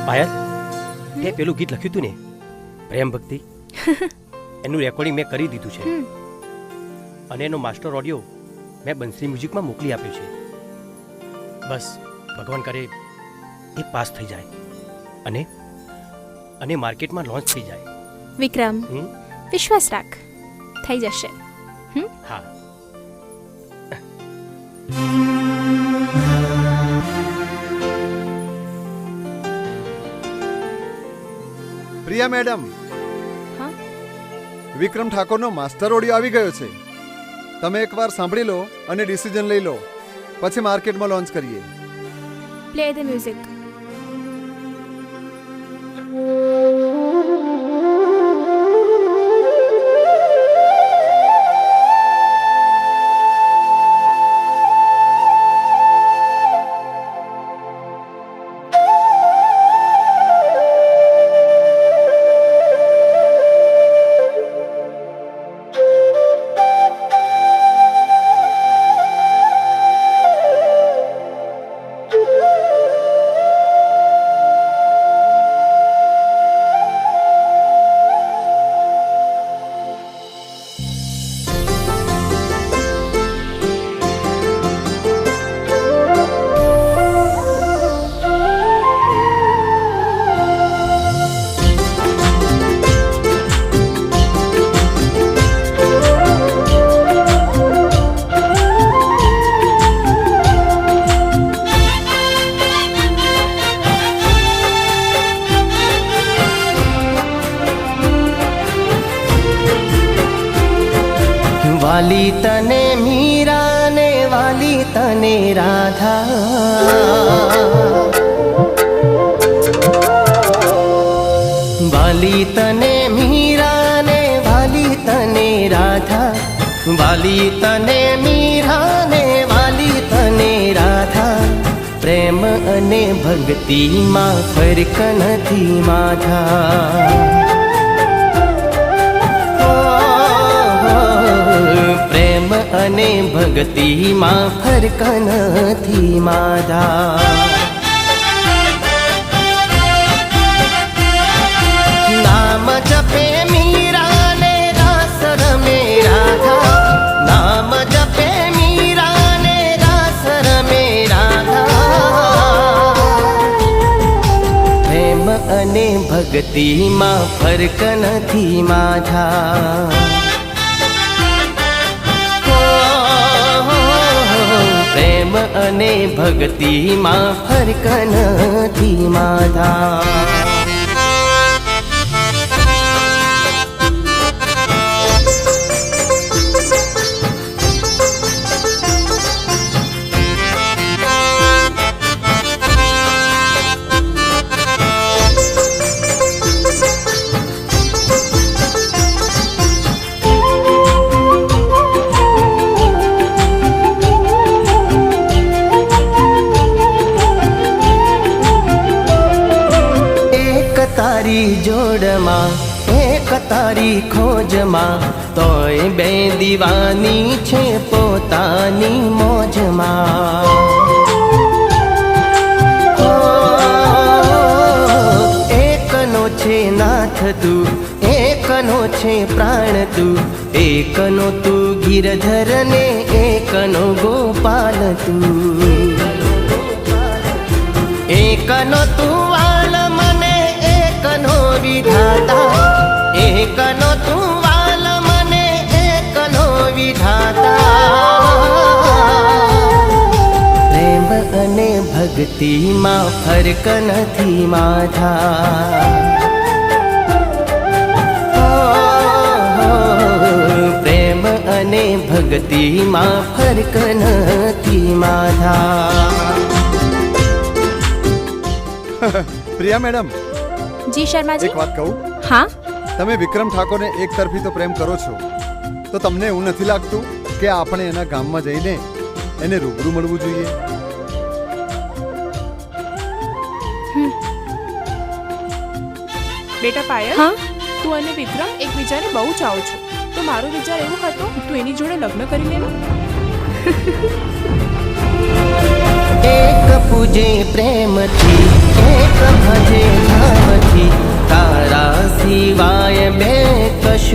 પાયલ, તે પેલું ગીત લખ્યું હતું ને, પ્રેમ ભક્તિ, એનું રેકોર્ડિંગ મેં કરી દીધું છે અને એનો માસ્ટર ઓડિયો મેં બંસરી મ્યુઝિકમાં મોકલી આપ્યો છે. બસ ભગવાન કરે એ પાસ થઈ જાય અને માર્કેટમાં લોન્ચ થઈ જાય. વિક્રમ, વિશ્વાસ રાખ, થઈ જશે. હા. પ્રિયા મેડમ, વિક્રમ ઠાકોરનો માસ્ટર ઓડિયો આવી ગયો છે. તમે એકવાર સાંભળી લો અને ડિસિઝન લઈ લો, પછી માર્કેટમાં લોન્ચ કરીએ. Play the music. વાલી તને મીરા ને વાલી તને રાધા, વાલી તને મીરા ને વાલી તને રાધા, વાલી તને મીરા ને વાલી તને રાધા. પ્રેમ અને ભક્તિમાં ફરક નથી માધા. પ્રેમ અને ભક્તિમાં ફરક નથી માધા. નામ જપે મીરા ને રાસ રમે રાધા, નામ જપે મીરા ને રાસ રમે રાધા. પ્રેમ અને ભક્તિમાં ફરક નથી માધા. પ્રેમ અને ભક્તિમાં ફરક નથી માધા. તારી જોડમાં એક તારી ખોજમાં, તોય બે દીવાની છે પોતાની મોજમાં. એકનો છે નાથ તું, એકનો છે પ્રાણ તું, એકનો તું ગિરધર ને એકનો ગોપાલ તું, એકનો તું વાલ મને એકનો વિધાતા, એકનો તું વાલ મને એકનો વિધાતા. પ્રેમ અને ભક્તિમાં ફરક નથી માધા. પ્રેમ અને ભક્તિમાં ફરક નથી માધા. પ્રિયા મેડમ, જી શર્માજી. એક વાત કહું? હા. તમે વિક્રમ ઠાકોરને એક તરફી તો પ્રેમ કરો છો, તો તમને એવું નથી લાગતું કે આપણે એના ગામમાં જઈને એને રૂબરૂ મળવું જોઈએ? બેટા પાયલ, તું અને વિક્રમ એકબીજાને બહુ ચાહો છો, તો મારો વિચાર એવો હતો તું એની જોડે લગ્ન કરી લે. એક પૂજે પ્રેમથી, એક ભજે સિવાય બે કશું